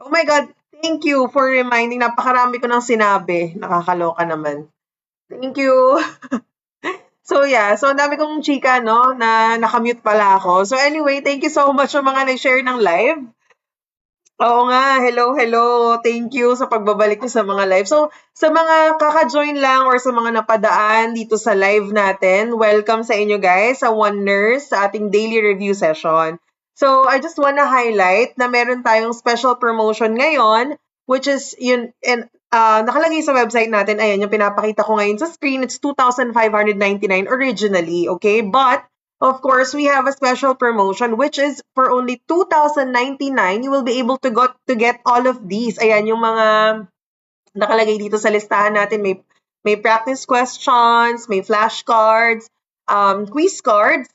Oh my God, thank you for reminding. Napakarami ko ng sinabi. Nakakaloka naman. Thank you. So yeah, so ang dami kong chika, no, na nakamute pala ako. So anyway, thank you so much sa mga nag-share ng live. Oo nga, hello, hello. Thank you sa pagbabalik niyo sa mga live. So, sa mga kaka-join lang or sa mga napadaan dito sa live natin, welcome sa inyo guys sa One Nurse sa ating daily review session. So, I just wanna highlight na meron tayong special promotion ngayon, which is yun, and nakalagay sa website natin, ayan, yung pinapakita ko ngayon sa screen, it's 2,599 originally, okay? But, of course, we have a special promotion which is for only 2,099 you will be able to get all of these. Ayan yung mga nakalagay dito sa listahan natin. May practice questions, may flashcards, quiz cards,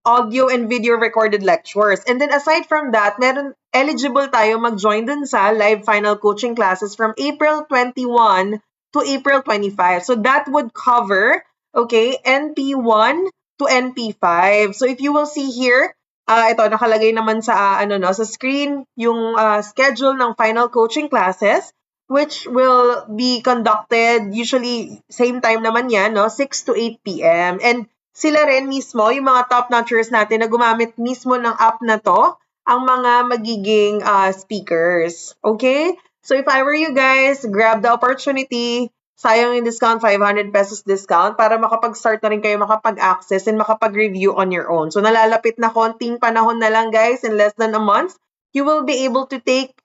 audio and video recorded lectures. And then aside from that, meron eligible tayo mag-join dun sa live final coaching classes from April 21 to April 25. So that would cover, okay, NP1 to NP5. So if you will see here, ito nakalagay naman sa sa screen yung schedule ng final coaching classes which will be conducted usually same time naman yan, no, 6 to 8 p.m. And sila rin mismo, yung mga top notchers natin na gumamit mismo ng app na to, ang mga magiging speakers. Okay? So if I were you guys, grab the opportunity. Sayang yung discount, 500 pesos discount para makapag-start na rin kayo makapag-access and makapag-review on your own. So nalalapit na konting panahon na lang guys, in less than a month, you will be able to take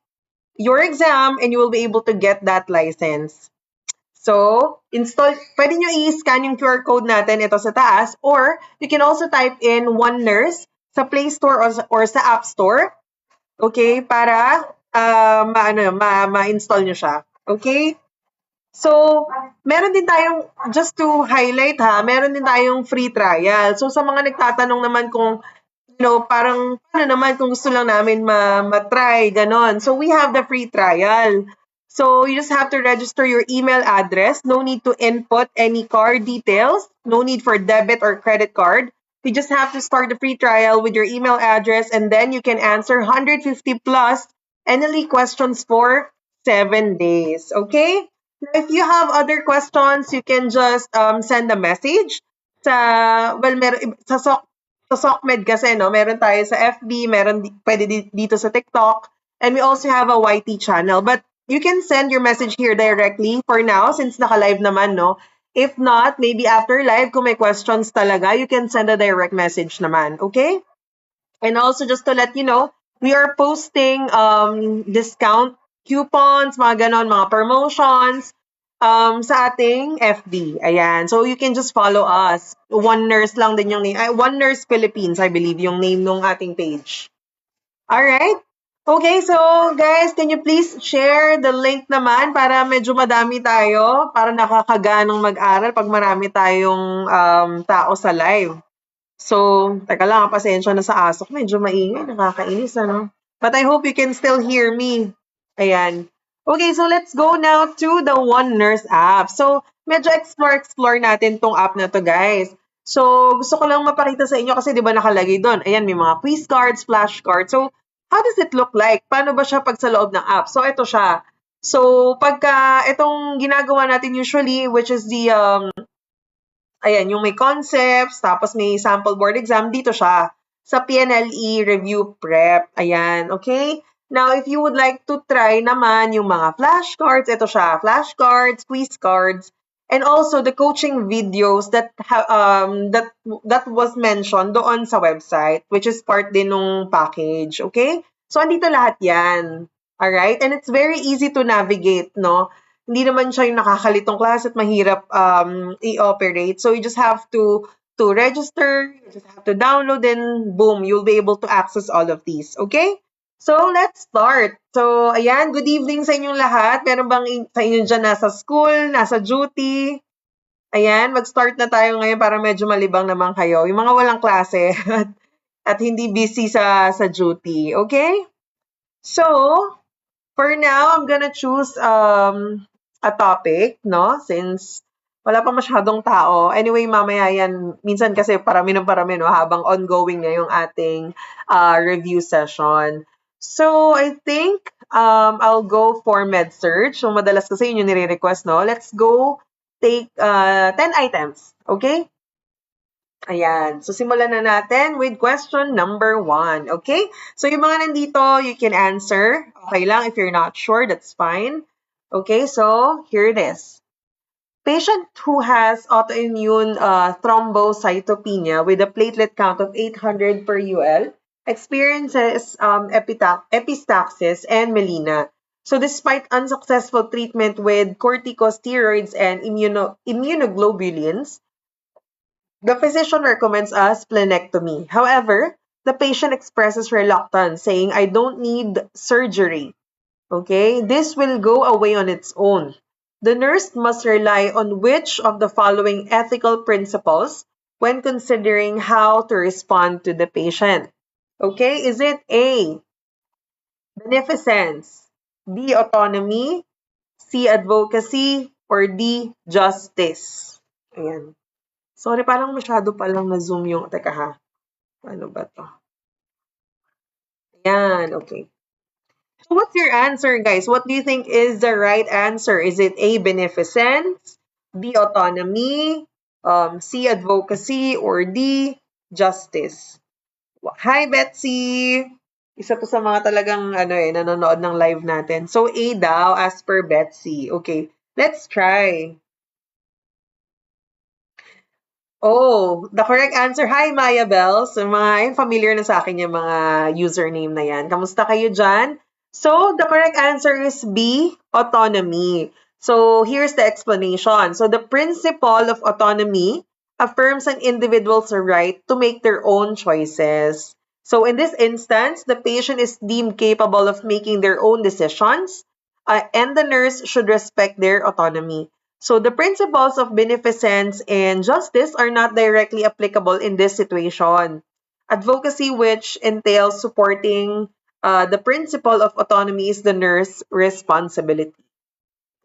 your exam and you will be able to get that license. So, pwede nyo i-scan yung QR code natin ito sa taas or you can also type in One Nurse sa Play Store or sa App Store. Okay? Para ma-install nyo siya. Okay? So, meron din tayong, just to highlight meron din tayong free trial. So, sa mga nagtatanong naman kung, parang, paano naman kung gusto lang namin ma-try, ganon. So, we have the free trial. So, you just have to register your email address. No need to input any card details. No need for debit or credit card. You just have to start the free trial with your email address and then you can answer 150 plus NLE questions for 7 days. Okay? If you have other questions, you can just send a message sa SOCMED kasi, no? Meron tayo sa FB, pwede dito sa TikTok, and we also have a YT channel. But you can send your message here directly for now since naka-live naman, no? If not, maybe after live, kung may questions talaga, you can send a direct message naman, okay? And also just to let you know, we are posting discount coupons, mga ganon, mga promotions sa ating FB. Ayan. So you can just follow us. One Nurse lang din yung name. One Nurse Philippines, I believe, yung name ng ating page. Alright? Okay, so guys, can you please share the link naman para medyo madami tayo, para nakakaganang mag-aral pag marami tayong tao sa live. So, teka lang, pasensya na sa asok. Medyo maingay, nakakainis, ano? But I hope you can still hear me. Ayan. Okay, so let's go now to the One Nurse app. So, medyo explore natin tong app na to, guys. So, gusto ko lang mapakita sa inyo kasi di ba nakalagay doon. Ayan, may mga quiz cards, flashcards. So, how does it look like? Paano ba siya pag sa loob ng app? So, ito siya. So, pagka itong ginagawa natin usually, which is the ayan, yung may concepts, tapos may sample board exam, dito siya. Sa PNLE Review Prep. Ayan, okay? Now, if you would like to try naman yung mga flashcards, ito siya. Flashcards, quiz cards, and also the coaching videos that was mentioned doon sa website, which is part din ng package, okay? So, andito lahat yan. Alright? And it's very easy to navigate, no? Hindi naman siya yung nakakalitong class at mahirap i-operate. So you just have to register, you just have to download, and boom, you'll be able to access all of these. Okay? So let's start. So ayan, good evening sa inyong lahat. Meron bang sa inyo dyan nasa school, nasa duty? Ayan, mag-start na tayo ngayon para medyo malibang naman kayo. Yung mga walang klase at hindi busy sa duty. Okay? So, for now, I'm gonna choose a topic, no? Since wala pa masyadong tao. Anyway, mamaya yan, minsan kasi parami, no? Habang ongoing na yung ating review session. So, I think I'll go for med-surg. So, madalas kasi yun yung nire-request, no? Let's go take 10 items. Okay? Ayan. So, simulan na natin with question number 1. Okay? So, yung mga nandito, you can answer. Okay lang. If you're not sure, that's fine. Okay? So, here it is. Patient who has autoimmune thrombocytopenia with a platelet count of 800 per UL experiences epistaxis and melena. So despite unsuccessful treatment with corticosteroids and immunoglobulins, the physician recommends a splenectomy. However, the patient expresses reluctance, saying, I don't need surgery. Okay, this will go away on its own. The nurse must rely on which of the following ethical principles when considering how to respond to the patient? Okay, is it A, beneficence, B, autonomy, C, advocacy, or D, justice? Ayan. Sorry, parang masyado palang na-zoom yung, teka ha, ano ba to? Ayan, okay. So what's your answer, guys? What do you think is the right answer? Is it A, beneficence, B, autonomy, C, advocacy, or D, justice? Hi, Betsy! Isa to sa mga talagang nanonood ng live natin. So A daw, as per Betsy. Okay, let's try. Oh, the correct answer. Hi, Maya Bells. Mga familiar na sa akin yung mga username na yan. Kamusta kayo dyan? So, the correct answer is B, autonomy. So, here's the explanation. So, the principle of autonomy affirms an individual's right to make their own choices. So, in this instance, the patient is deemed capable of making their own decisions, and the nurse should respect their autonomy. So the principles of beneficence and justice are not directly applicable in this situation. Advocacy, which entails supporting the principle of autonomy, is the nurse responsibility.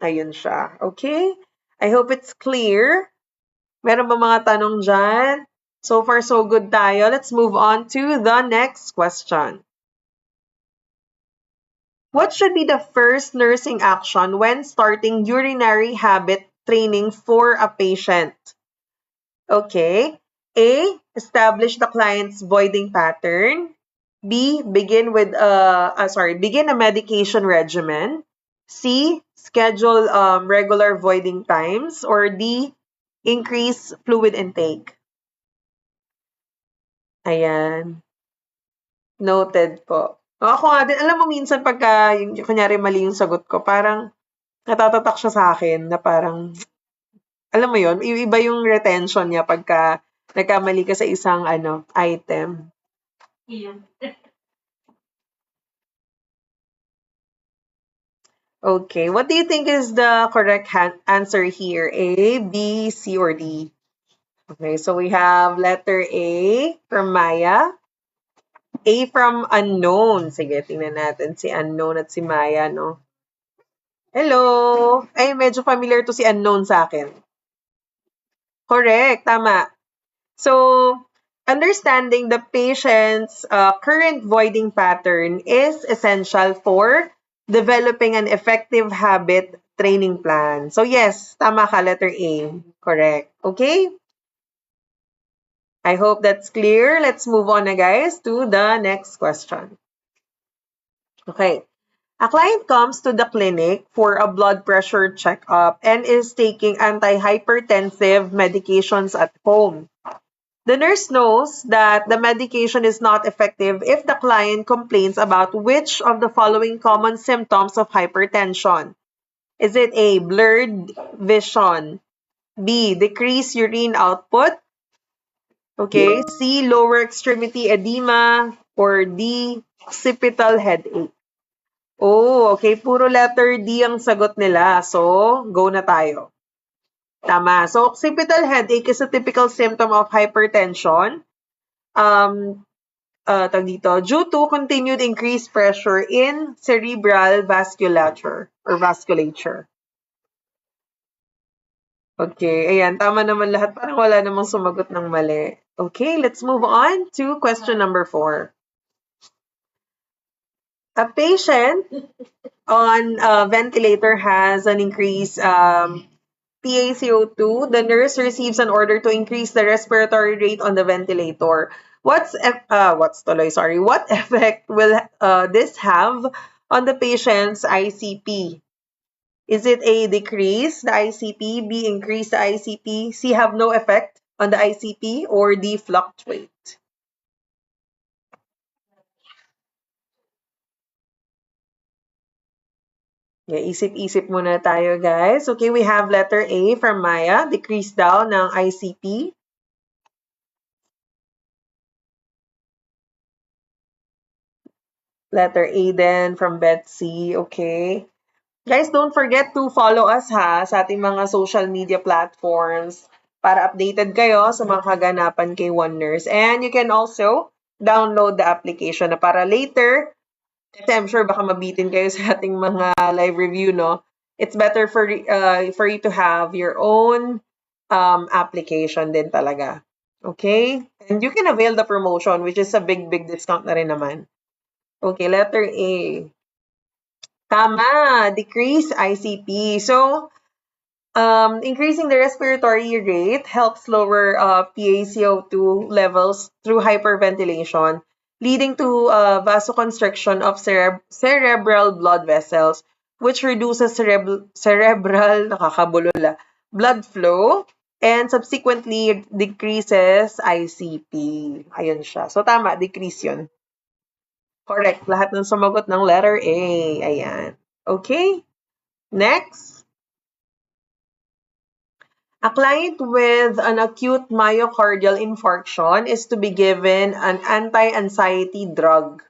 Ayun siya. Okay? I hope it's clear. Meron ba mga tanong dyan? So far, so good tayo. Let's move on to the next question. What should be the first nursing action when starting urinary habit training for a patient? Okay. A, establish the client's voiding pattern. B, begin a medication regimen. C, schedule regular voiding times. Or D, increase fluid intake. Ayan. Noted po. Ako nga din, alam mo minsan pagka, kunyari mali yung sagot ko, parang natatatak siya sa akin na parang, alam mo yon, iba yung retention niya pagka nagkamali ka sa isang item. Yeah. Okay, what do you think is the correct answer here? A, B, C, or D? Okay, so we have letter A from Maya. A from unknown. Sige, tingnan natin si unknown at si Maya, no? Hello! Ay, medyo familiar to si unknown sa akin. Correct, tama. So, understanding the patient's current voiding pattern is essential for developing an effective habit training plan. So, yes, tama ka, letter A. Correct. Okay? I hope that's clear. Let's move on na, guys, to the next question. Okay. A client comes to the clinic for a blood pressure checkup and is taking antihypertensive medications at home. The nurse knows that the medication is not effective if the client complains about which of the following common symptoms of hypertension. Is it A, blurred vision, B, decreased urine output, okay, C, lower extremity edema, or D, occipital headache? Oh, okay, puro letter D ang sagot nila. So, go na tayo. Tama. So, occipital headache is a typical symptom of hypertension. Due to continued increased pressure in cerebral vasculature or vasculature. Okay, ayan, tama naman lahat. Parang wala namang sumagot ng mali. Okay, let's move on to question number 4. A patient on a ventilator has an increased PaCO2. The nurse receives an order to increase the respiratory rate on the ventilator. What effect will this have on the patient's ICP? Is it A, decrease the ICP, B, increase the ICP, C, have no effect on the ICP, or D, fluctuate? Yeah, isip-isip muna tayo, guys. Okay, we have letter A from Maya, decrease daw ng ICP. Letter A then from Betsy. Okay. Guys, don't forget to follow us ha sa ating mga social media platforms para updated kayo sa mga kaganapan kay One Nurse. And you can also download the application na para later, kasi I'm sure baka mabitin kayo sa ating mga live review, no? It's better for you to have your own application din talaga. Okay? And you can avail the promotion, which is a big discount na rin naman. Okay, letter A. Tama, decrease ICP. So, increasing the respiratory rate helps lower PaCO2 levels through hyperventilation, leading to vasoconstriction of cerebral blood vessels, which reduces cerebral nakakabulol, blood flow and subsequently decreases ICP. Ayun siya. So, tama, decrease yun. Correct. Lahat ng sumagot ng letter A. Ayan. Okay? Next. A client with an acute myocardial infarction is to be given an anti-anxiety drug.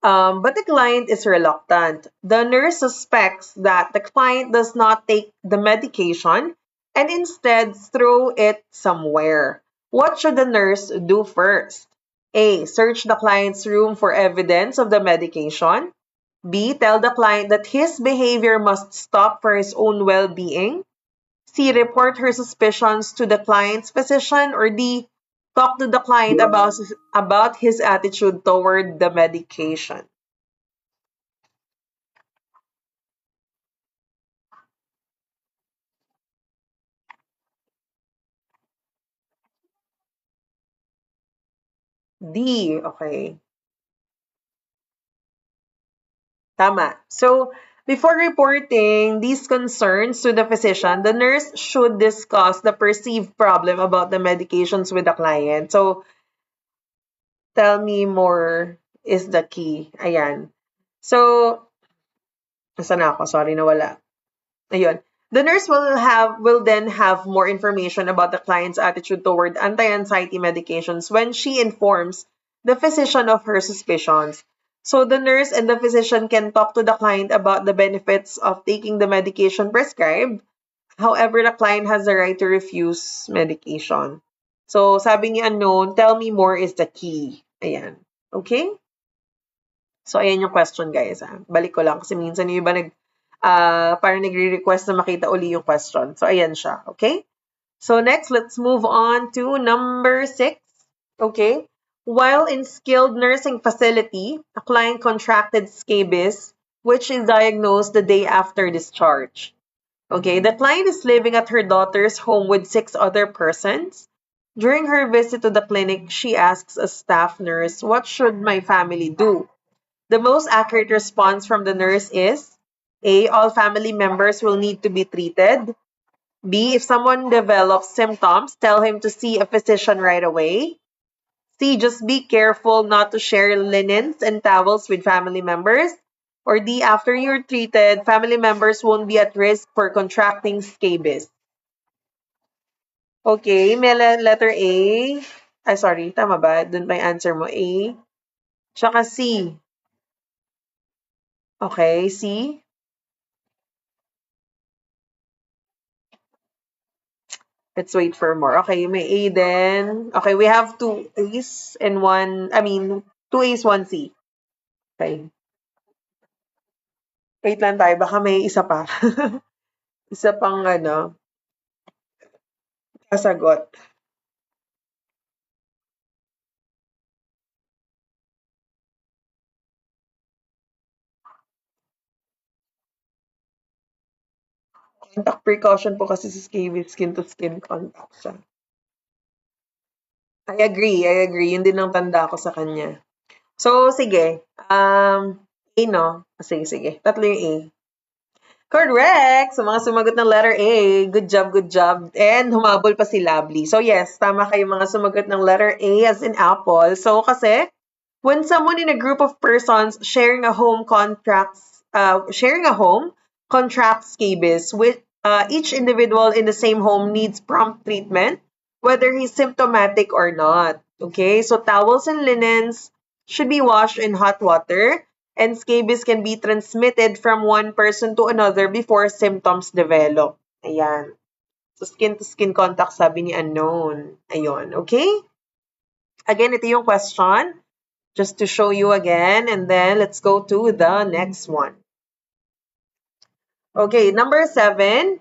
But the client is reluctant. The nurse suspects that the client does not take the medication and instead throw it somewhere. What should the nurse do first? A. Search the client's room for evidence of the medication. B. Tell the client that his behavior must stop for his own well-being. C. Report her suspicions to the client's physician. Or D. Talk to the client about his attitude toward the medication. D. Okay. Tama. So, before reporting these concerns to the physician, the nurse should discuss the perceived problem about the medications with the client. So, tell me more is the key. Ayan. So, nasa na ako? Sorry, nawala. Ayun. The nurse will then have more information about the client's attitude toward anti-anxiety medications when she informs the physician of her suspicions. So the nurse and the physician can talk to the client about the benefits of taking the medication prescribed. However, the client has the right to refuse medication. So sabi ni unknown, tell me more is the key. Ayan. Okay? So, ayan yung question, guys. Balik ko lang kasi minsan yung iba parang nagre-request na makita uli yung question. So, ayan siya. Okay? So, next, let's move on to number 6. Okay? While in skilled nursing facility, a client contracted scabies, which is diagnosed the day after discharge. Okay, the client is living at her daughter's home with 6 other persons. During her visit to the clinic, she asks a staff nurse, "What should my family do?" The most accurate response from the nurse is A. All family members will need to be treated. B. If someone develops symptoms, tell him to see a physician right away. C. Just be careful not to share linens and towels with family members. Or D. After you're treated, family members won't be at risk for contracting scabies. Okay, may letter A. Ay, sorry, tama ba? Doon may answer mo. A. Tsaka C. Okay, C. Let's wait for more. Okay, may A then. Okay, we have two A's and two A's, one C. Okay. Wait lang tayo, baka may isa pa. Isa pang kasagot. Contact precaution po kasi si scabies, skin-to-skin contact siya. I agree. Yun din ang tanda ko sa kanya. So, sige. A, no? Sige. Tatlo yung A. Correct! So, mga sumagot ng letter A. Good job. And humabol pa si Lovely. So, yes, tama kayo mga sumagot ng letter A as in apple. So, kasi, when someone in a group of persons sharing a home contracts scabies, with each individual in the same home needs prompt treatment, whether he's symptomatic or not. Okay, so towels and linens should be washed in hot water, and scabies can be transmitted from one person to another before symptoms develop. Ayan. So, skin-to-skin contact, sabi ni unknown. Ayun, okay? Again, ito yung question. Just to show you again, and then let's go to the next one. Okay, number 7.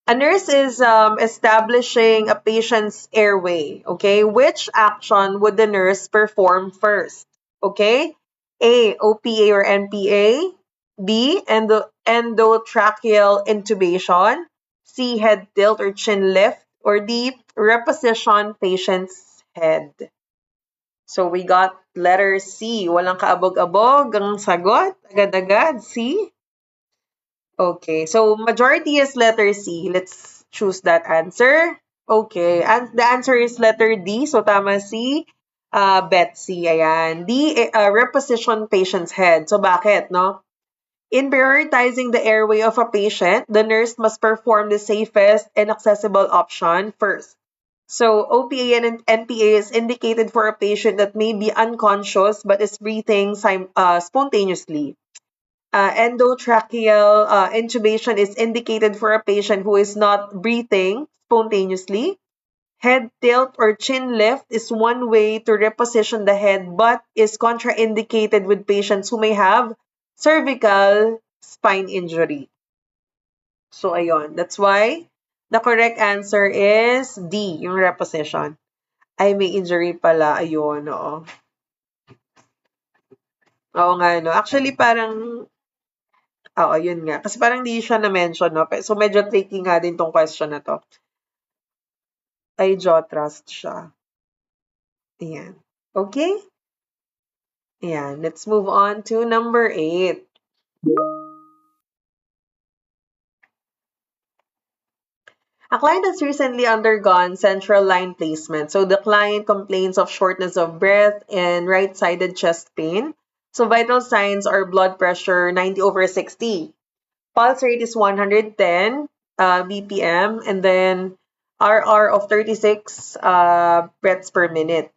A nurse is establishing a patient's airway. Okay, which action would the nurse perform first? Okay, A, OPA or NPA. B, endotracheal intubation. C, head tilt or chin lift. Or D, reposition patient's head. So we got letter C. Walang kaabog-abog ang sagot. Agad-agad, C. Okay, so majority is letter C. Let's choose that answer. Okay, and the answer is letter D. So tama C. Betsy, ayan. D, reposition patient's head. So bakit, no? In prioritizing the airway of a patient, the nurse must perform the safest and accessible option first. So OPA and NPA is indicated for a patient that may be unconscious but is breathing spontaneously. Endotracheal intubation is indicated for a patient who is not breathing spontaneously. Head tilt or chin lift is one way to reposition the head but is contraindicated with patients who may have cervical spine injury. So, ayun. That's why the correct answer is D, yung reposition. Ay, may injury pala. Ayun, oo. Oo nga, no? Actually, parang oo, yun nga. Kasi parang hindi siya na-mention, no? So, medyo tricky nga din tong question na to. Ay, jaw thrust siya. Ayan. Okay? Ayan. Let's move on to number 8. A client has recently undergone central line placement. So, the client complains of shortness of breath and right-sided chest pain. So, vital signs are blood pressure 90/60. Pulse rate is 110 BPM, and then RR of 36 breaths per minute.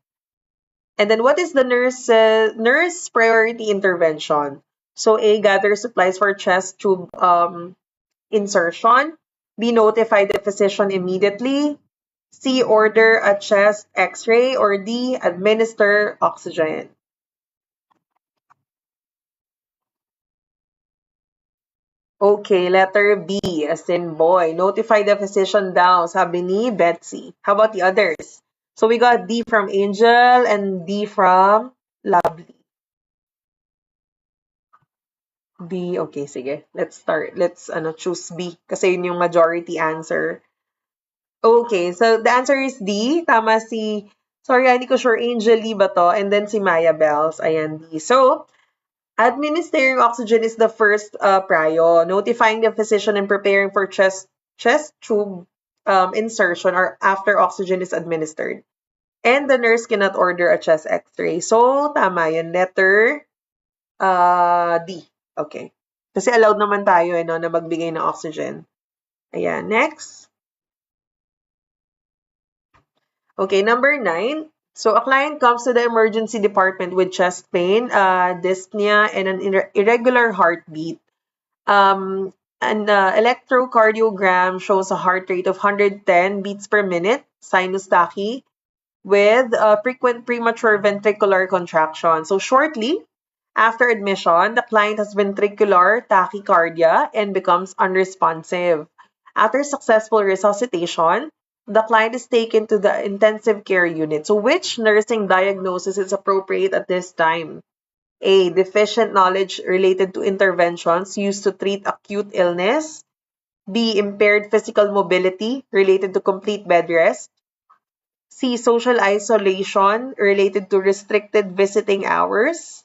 And then what is the nurse priority intervention? So A, gather supplies for chest tube insertion. B, notify the physician immediately. C, order a chest x-ray. Or D, administer oxygen. Okay, letter B, as in boy. Notify the physician daw, sabi ni Betsy. How about the others? So we got D from Angel and D from Lovely. B, okay, sige. Let's start. Let's choose B kasi yun yung majority answer. Okay, so the answer is D. Tama si, sorry, hindi ko sure, Angel Lee ba to? And then si Maya Bells. Ayan, D. So, administering oxygen is the first prio. Notifying the physician and preparing for chest tube insertion or after oxygen is administered. And the nurse cannot order a chest x-ray. So, tama yun. Letter D. Okay. Kasi allowed naman tayo na magbigay ng oxygen. Ayan, next. Okay, number 9. So, a client comes to the emergency department with chest pain, dyspnea, and an irregular heartbeat. An electrocardiogram shows a heart rate of 110 beats per minute, sinus tachy, with frequent premature ventricular contraction. So, shortly after admission, the client has ventricular tachycardia and becomes unresponsive. After successful resuscitation, the client is taken to the intensive care unit. So, which nursing diagnosis is appropriate at this time? A, deficient knowledge related to interventions used to treat acute illness. B, impaired physical mobility related to complete bed rest. C, social isolation related to restricted visiting hours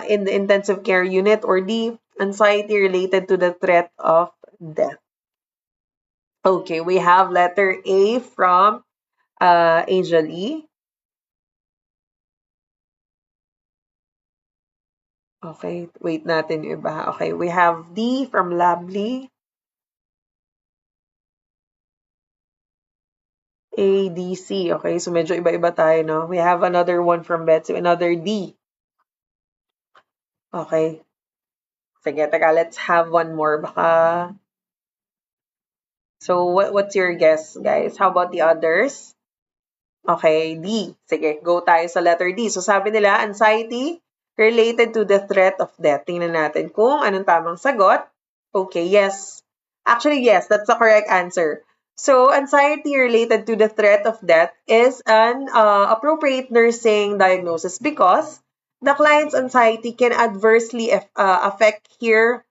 in the intensive care unit. Or D, anxiety related to the threat of death. Okay, we have letter A from Angel E. Okay, wait natin yung iba. Okay, we have D from Lably. A, D, C. Okay, so medyo iba-iba tayo, no? We have another one from Betsy, another D. Okay. Sige, teka, let's have one more. Baka... So, what's your guess, guys? How about the others? Okay, D. Sige, go tayo sa letter D. So, sabi nila, anxiety related to the threat of death. Tingnan natin kung anong tamang sagot. Okay, yes. Actually, yes, that's the correct answer. So, anxiety related to the threat of death is an appropriate nursing diagnosis because the client's anxiety can adversely affect hear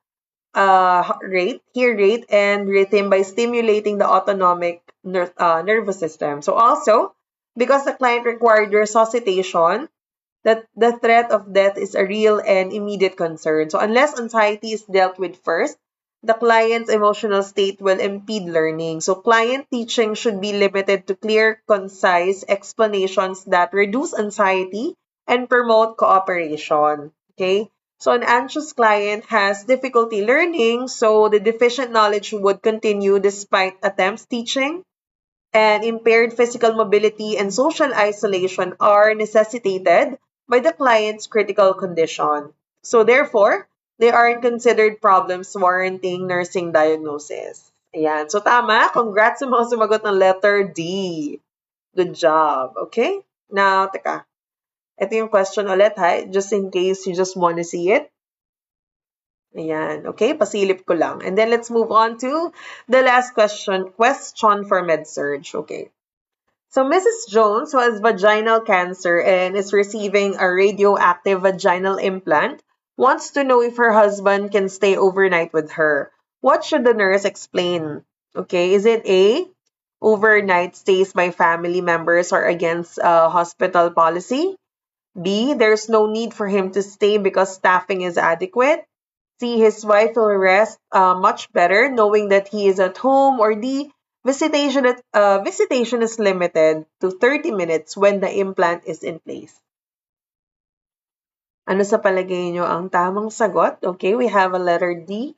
rate, and rhythm by stimulating the autonomic nervous system. So also, because the client required resuscitation, that the threat of death is a real and immediate concern. So unless anxiety is dealt with first, the client's emotional state will impede learning. So client teaching should be limited to clear, concise explanations that reduce anxiety and promote cooperation. Okay? So an anxious client has difficulty learning, so the deficient knowledge would continue despite attempts teaching, and impaired physical mobility and social isolation are necessitated by the client's critical condition. So therefore, they aren't considered problems warranting nursing diagnosis. Ayan. So tama. Congrats sa mga sumagot ng letter D. Good job. Okay? Now, teka. Ito yung question ulit ha. Just in case you just want to see it. Ayan. Okay? Pasilip ko lang. And then let's move on to the last question. Question for MedSurg. Okay. So Mrs. Jones who has vaginal cancer and is receiving a radioactive vaginal implant wants to know if her husband can stay overnight with her. What should the nurse explain? Okay, is it A, overnight stays by family members are against hospital policy? B, there's no need for him to stay because staffing is adequate? C, his wife will rest much better knowing that he is at home? Or D, visitation is limited to 30 minutes when the implant is in place. Ano sa palagay nyo ang tamang sagot? Okay, we have a letter D.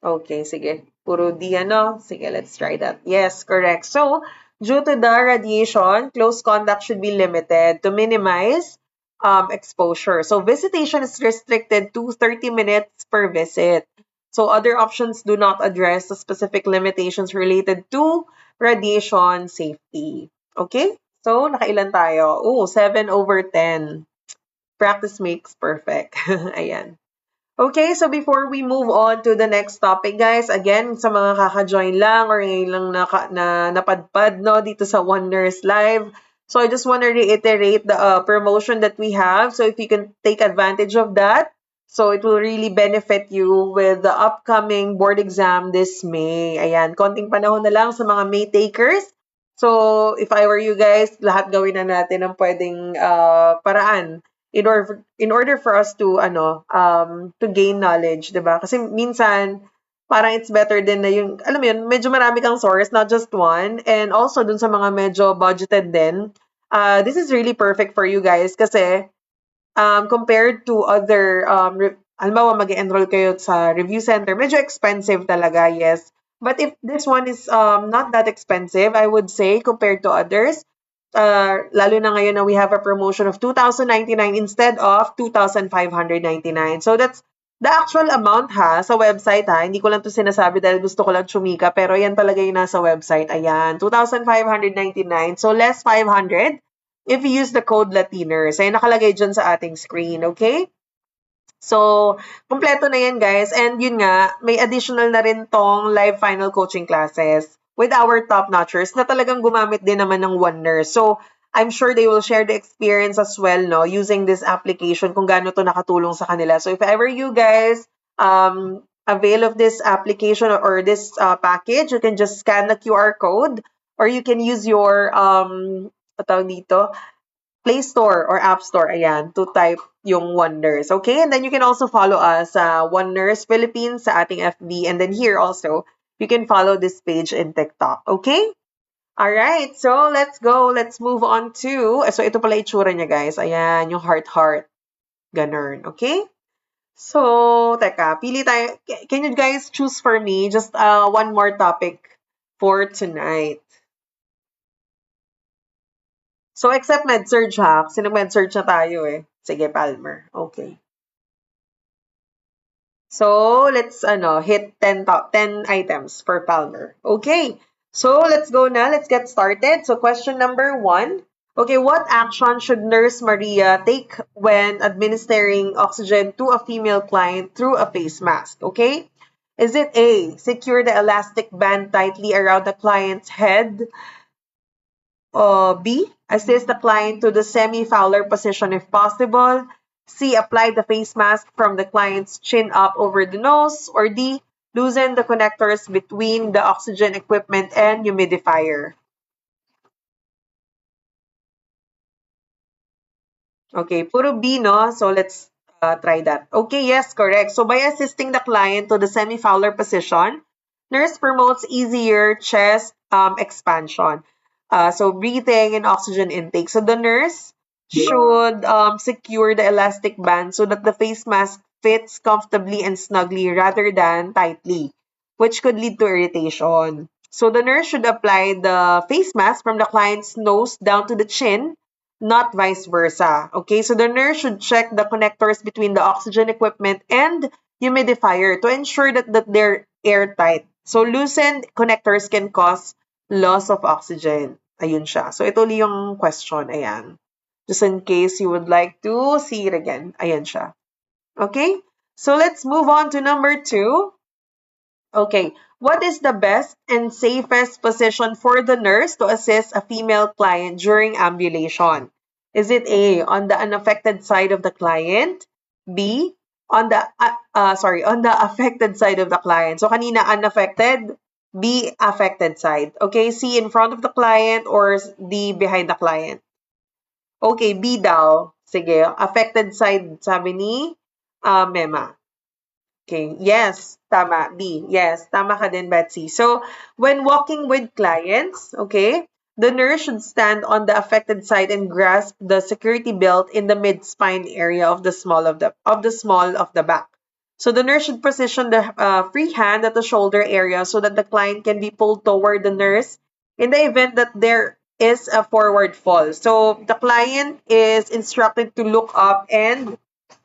Okay, sige. Puro D ano? Sige, let's try that. Yes, correct. So, due to the radiation, close contact should be limited to minimize exposure. So, visitation is restricted to 30 minutes per visit. So, other options do not address the specific limitations related to radiation safety. Okay? So, nakailan tayo? Oh, 7/10. Practice makes perfect. Ayan. Okay, so before we move on to the next topic, guys, again, sa mga kaka-join lang or ngayon lang napadpad no, dito sa One Nurse Live. So I just want to reiterate the promotion that we have. So if you can take advantage of that, so it will really benefit you with the upcoming board exam this May. Ayan, konting panahon na lang sa mga May takers. So if I were you guys, lahat gawin na natin ang pwedeng paraan in order for us to to gain knowledge, 'di ba? Kasi minsan parang it's better din na yung alam mo yun, medyo marami kang source, not just one, and also dun sa mga medyo budgeted din. This is really perfect for you guys kasi compared to other halimbawa mag-enroll kayo sa review center, medyo expensive talaga, yes. But if this one is not that expensive, I would say compared to others, lalo na ngayon na we have a promotion of 2,099 instead of 2,599. So that's the actual amount ha, sa website ha. Hindi ko lang to sinasabi dahil gusto ko lang chumika, pero yan talaga yung nasa website. Ayan, 2,599. So less 500 if you use the code Latiners. Ay nakalagay dyan sa ating screen, okay? So, kompleto na yan guys. And yun nga, may additional na rin tong live final coaching classes with our top-notchers na talagang gumamit din naman ng One Nurse. So, I'm sure they will share the experience as well, no, using this application kung gaano to nakatulong sa kanila. So, if ever you guys avail of this application or this package, you can just scan the QR code or you can use your ano tawag dito, Play Store or App Store, ayan, to type yung One Nurse. Okay? And then you can also follow us sa One Nurse Philippines sa ating FB. And then here also, you can follow this page in TikTok. Okay? Alright, so let's go. Let's move on to, so ito pala itsura niya guys. Ayan, yung heart-heart. Ganun. Okay? So, teka, pili tayo. Can you guys choose for me just one more topic for tonight? So, except med-surg ha. Kasi nag-med-surg na tayo eh. Sige, Palmer. Okay. So, let's hit 10 items for Palmer. Okay. So, let's go na. Let's get started. So, question number 1. Okay, what action should Nurse Maria take when administering oxygen to a female client through a face mask? Okay? Is it A, secure the elastic band tightly around the client's head? B, assist the client to the semi-Fowler position if possible. C, apply the face mask from the client's chin up over the nose. Or D, loosen the connectors between the oxygen equipment and humidifier. Okay, puro B, no? So let's try that. Okay, yes, correct. So by assisting the client to the semi-Fowler position, nurse promotes easier chest expansion. So breathing and oxygen intake. So the nurse should secure the elastic band so that the face mask fits comfortably and snugly rather than tightly, which could lead to irritation. So the nurse should apply the face mask from the client's nose down to the chin, not vice versa. Okay, so the nurse should check the connectors between the oxygen equipment and humidifier to ensure that they're airtight. So loosened connectors can cause loss of oxygen. Ayun siya. So ito ulit yung question. Ayan. Just in case you would like to see it again. Ayan siya. Okay? So let's move on to number 2. Okay. What is the best and safest position for the nurse to assist a female client during ambulation? Is it A, on the unaffected side of the client? B, on the on the affected side of the client. So kanina unaffected, B, affected side. Okay, C, in front of the client or D, behind the client. Okay, B daw. Sige, affected side sabi ni Mema. Okay, yes, tama. B, yes, tama ka din, Betsy. So, when walking with clients, okay, the nurse should stand on the affected side and grasp the security belt in the mid-spine area of the small of the back. So the nurse should position the free hand at the shoulder area so that the client can be pulled toward the nurse in the event that there is a forward fall. So the client is instructed to look up and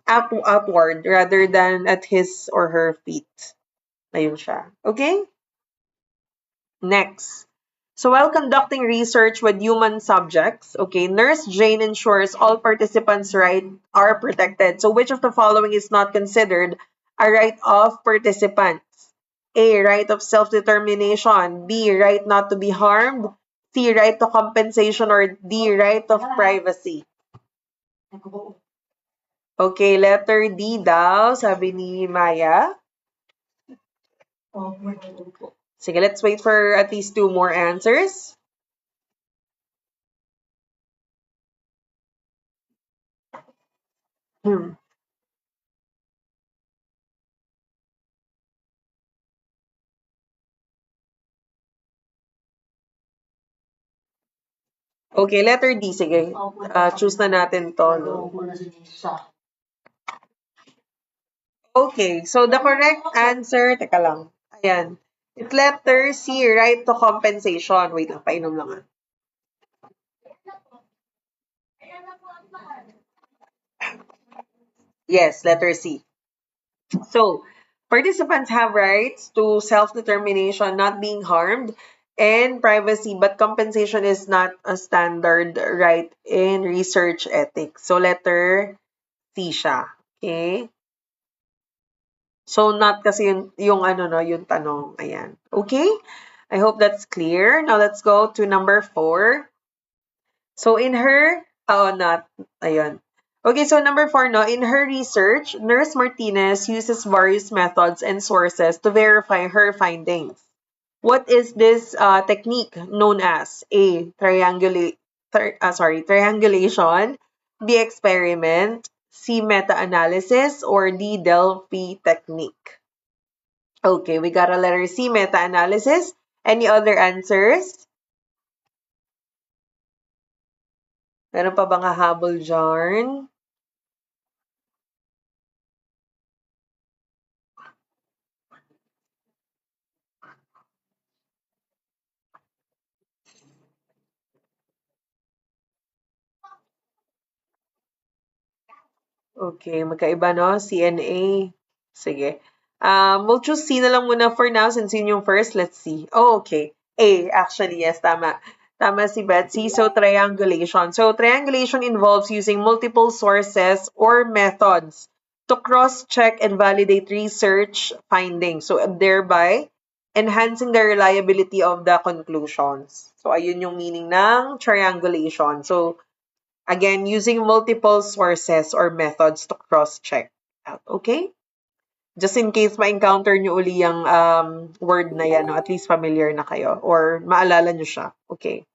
outward rather than at his or her feet. Ayun siya. Okay? Next. So while conducting research with human subjects, okay, Nurse Jane ensures all participants' rights are protected. So which of the following is not considered a right of participants? A, right of self-determination. B, right not to be harmed. C, right to compensation. Or D, right of privacy. Okay, letter D daw, sabi ni Maya. Sige, let's wait for at least 2 more answers. Okay, letter D, sige. Choose na natin to. No? Okay, so the correct answer, teka lang. Ayan. It's letter C, right to compensation. Wait lang, painom lang. Yes, letter C. So, participants have rights to self-determination, not being harmed, and privacy, but compensation is not a standard right in research ethics. So, letter C siya. Okay? So, not kasi yung yung tanong. Ayan. Okay? I hope that's clear. Now, let's go to number 4. So, in her, not, ayun. Okay, so number 4, no, in her research, Nurse Martinez uses various methods and sources to verify her findings. What is this technique known as? A. Triangulation. B. Experiment. C. Meta-analysis. Or D. Delphi technique. Okay, we got a letter C. Meta-analysis. Any other answers? Meron pa bang hahabol dyan? Okay, magkaiba, no? CNA. Sige. We'll choose C na lang muna for now since yun yung first. Let's see. Oh, okay. A, actually, yes, tama. Tama si Betsy. So, triangulation. So, triangulation involves using multiple sources or methods to cross-check and validate research findings. So, thereby, enhancing the reliability of the conclusions. So, ayun yung meaning ng triangulation. So, again, using multiple sources or methods to cross-check out. Okay? Just in case ma-encounter nyo uli yung word na yan, no? At least familiar na kayo or maalala nyo siya. Okay.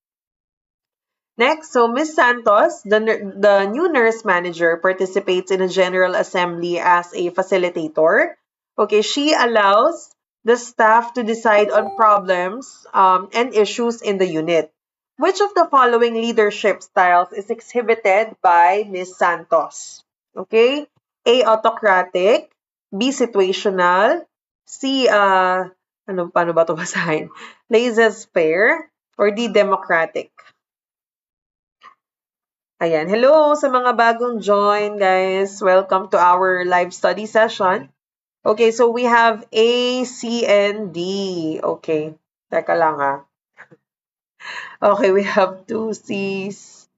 Next, so Miss Santos, the new nurse manager, participates in a general assembly as a facilitator. Okay, she allows the staff to decide on problems and issues in the unit. Which of the following leadership styles is exhibited by Miss Santos? Okay, A. Autocratic, B. Situational, C. Paano ba ito basahin? Laissez-faire, or D. Democratic? Ayan. Hello sa mga bagong join, guys. Welcome to our live study session. Okay, so we have A, C, and D. Okay. Teka lang ha. Okay, we have 2 C's,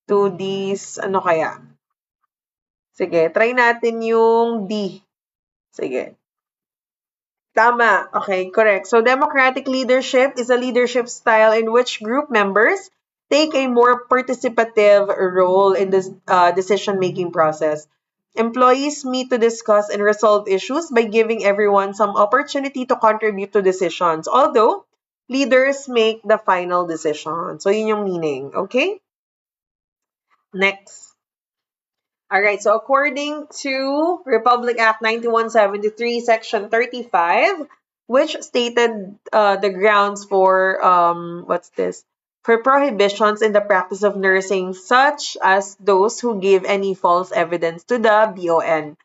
2 D's. Ano kaya? Sige, try natin yung D. Sige. Tama. Okay, correct. So democratic leadership is a leadership style in which group members take a more participative role in the decision-making process. Employees meet to discuss and resolve issues by giving everyone some opportunity to contribute to decisions, although leaders make the final decision. So yun yung meaning, okay? Next. All right, so according to Republic Act 9173, Section 35, which stated the grounds for, what's this? For prohibitions in the practice of nursing, such as those who give any false evidence to the BON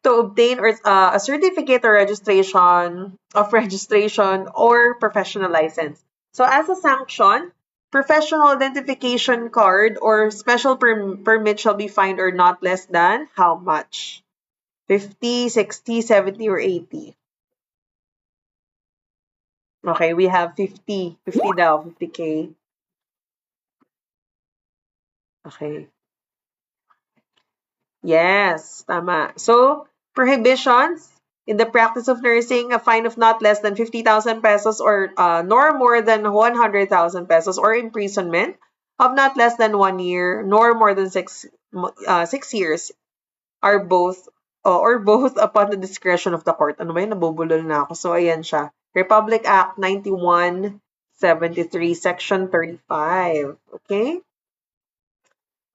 to obtain a certificate or registration or professional license. So as a sanction, professional identification card or special permit shall be fined or not less than how much? 50, 60, 70, or 80? Okay, we have 50. 50 daw, 50K. Okay. Yes, tama. So, prohibitions in the practice of nursing, a fine of not less than 50,000 pesos or nor more than 100,000 pesos, or imprisonment of not less than 1 year nor more than 6 years are both or both upon the discretion of the court. Ano ba yun? Nabubulol na ako. So, ayan siya. Republic Act 9173, Section 35. Okay?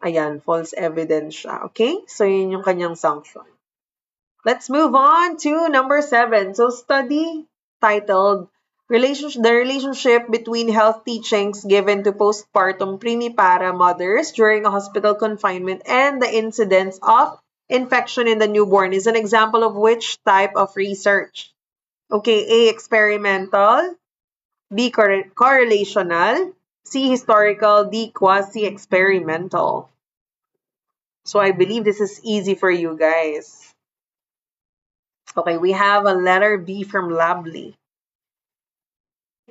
Ayan, false evidence siya. Okay? So, yun yung kanyang sanction. Let's move on to number 7. So, study titled The Relationship Between Health Teachings Given to Postpartum Primipara Mothers During a Hospital Confinement and the Incidence of Infection in the Newborn is an example of which type of research? Okay, A. Experimental, B. Correlational, C. Historical, D. Quasi-experimental. So I believe this is easy for you guys. Okay, we have a letter B from Lably.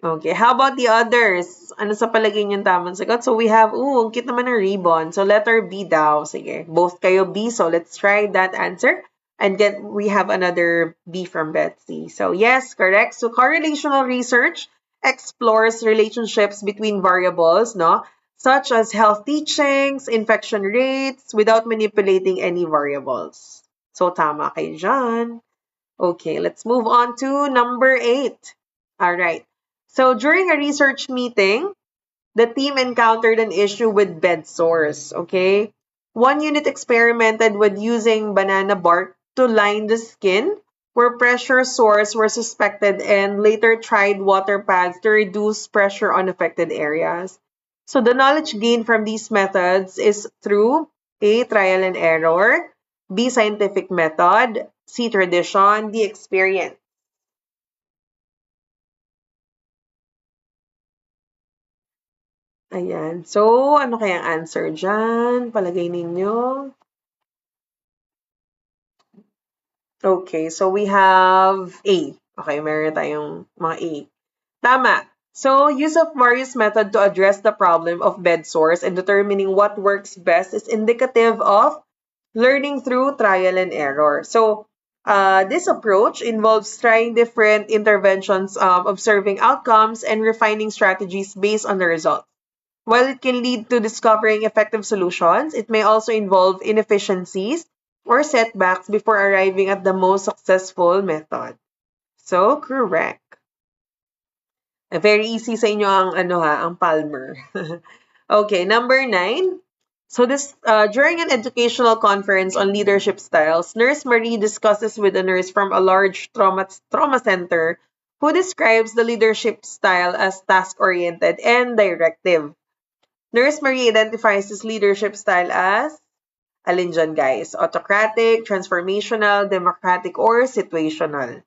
Okay, how about the others? Ano sa palagay niyong tamang sagot? So we have, ang cute naman ng ribbon. So letter B daw. Sige, both kayo B. So let's try that answer. And then we have another B from Betsy. So yes, correct. So correlational research explores relationships between variables, no? such as health teachings, infection rates, without manipulating any variables. So, tama kayo dyan. Okay, let's move on to number 8. All right. So, during a research meeting, the team encountered an issue with bed sores, okay? One unit experimented with using banana bark to line the skin where pressure sores were suspected and later tried water pads to reduce pressure on affected areas. So the knowledge gained from these methods is through A, trial and error, B, scientific method, C, tradition, D, experience. Ayan. So, ano kayang answer dyan? Palagay ninyo. Okay, so we have A. Okay, meron tayong mga A. Tama. So, use of various method to address the problem of bed sores and determining what works best is indicative of learning through trial and error. So, this approach involves trying different interventions, observing outcomes, and refining strategies based on the results. While it can lead to discovering effective solutions, it may also involve inefficiencies or setbacks before arriving at the most successful method. So, correct. Very easy sa inyo ang ang Palmer. Okay, number 9. So during an educational conference on leadership styles, Nurse Marie discusses with a nurse from a large trauma center who describes the leadership style as task-oriented and directive. Nurse Marie identifies this leadership style as, alin dyan guys? Autocratic, transformational, democratic, or situational?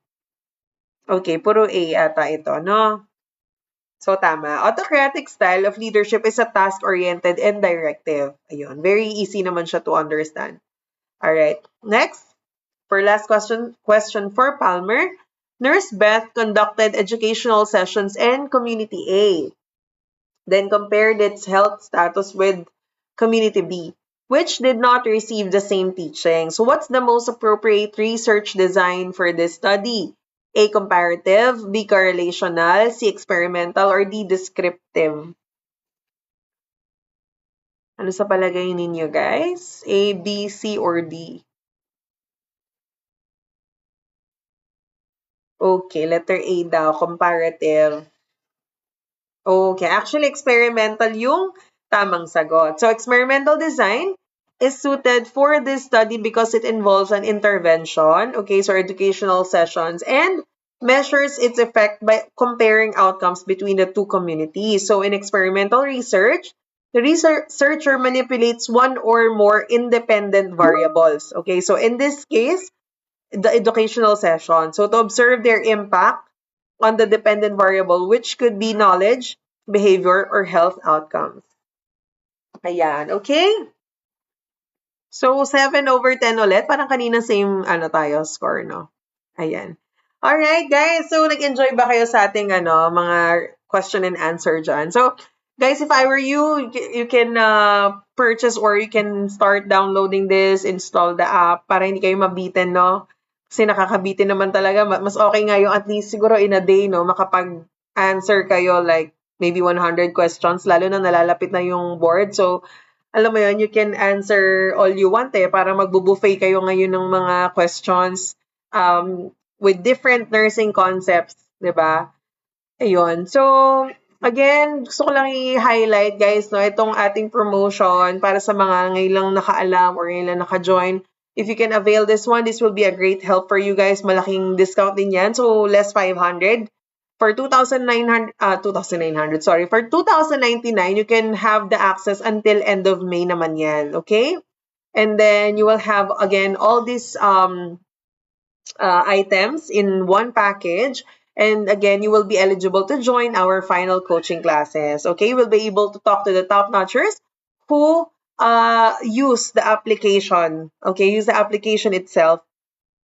Okay, puro A ata ito, no? So, tama. Autocratic style of leadership is a task-oriented and directive. Ayun, very easy naman siya to understand. Alright, next. For last question for Palmer. Nurse Beth conducted educational sessions in Community A, then compared its health status with Community B, which did not receive the same teaching. So what's the most appropriate research design for this study? A, comparative, B, correlational, C, experimental, or D, descriptive? Ano sa palagay ninyo, guys? A, B, C, or D? Okay, letter A daw, comparative. Okay, actually experimental yung tamang sagot. So experimental design is suited for this study because it involves an intervention, okay, so educational sessions, and measures its effect by comparing outcomes between the two communities. So in experimental research, the researcher manipulates one or more independent variables. Okay, so in this case, the educational session. So to observe their impact on the dependent variable, which could be knowledge, behavior, or health outcomes. Ayan, okay? So, 7/10 ulit. Parang kanina same tayo, score, no? Ayan. Alright, guys. So, nag-enjoy ba kayo sa ating mga question and answer dyan? So, guys, if I were you, you can purchase or you can start downloading this, install the app para hindi kayo mabitin, no? Kasi nakakabitin naman talaga. Mas okay nga yung at least siguro in a day, no? Makapag-answer kayo like maybe 100 questions, lalo na nalalapit na yung board. So, alam mo yun, you can answer all you want para magbubuffet kayo ngayon ng mga questions with different nursing concepts, di ba? Ayun. So, again, gusto ko lang i-highlight, guys, no, itong ating promotion para sa mga ngayon lang nakaalam or ngayon lang naka-join. If you can avail this one, this will be a great help for you guys. Malaking discount din yan. So, less 500. For 2,900, sorry. For 2,099, you can have the access until end of May naman yan. Okay? And then, you will have, again, all these items in one package. And again, you will be eligible to join our final coaching classes. Okay? We'll be able to talk to the top-notchers who use the application. Okay? Use the application itself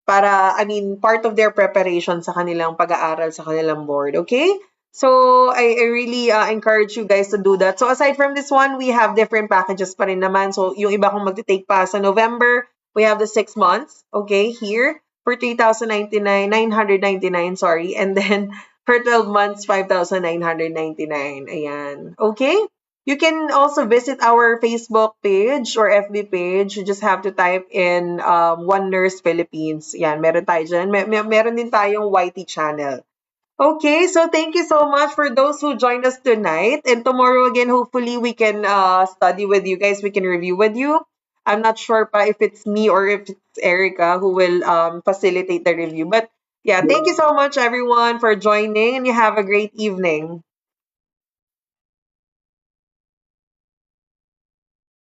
para, part of their preparation sa kanilang pag-aaral sa kanilang board. Okay? So, I really encourage you guys to do that. So, aside from this one, we have different packages pa rin naman. So, yung iba kung magte-take pa sa November, we have the 6 months. Okay? Here, for 3,999, sorry. And then, for 12 months, 5,999. Ayan. Okay? You can also visit our Facebook page or FB page. You just have to type in One Nurse Philippines. Yan, meron tayo dyan. Meron din tayong YT channel. Okay, so thank you so much for those who joined us tonight. And tomorrow again, hopefully we can study with you guys. We can review with you. I'm not sure pa if it's me or if it's Erica who will facilitate the review. But yeah, thank you so much everyone for joining and you have a great evening.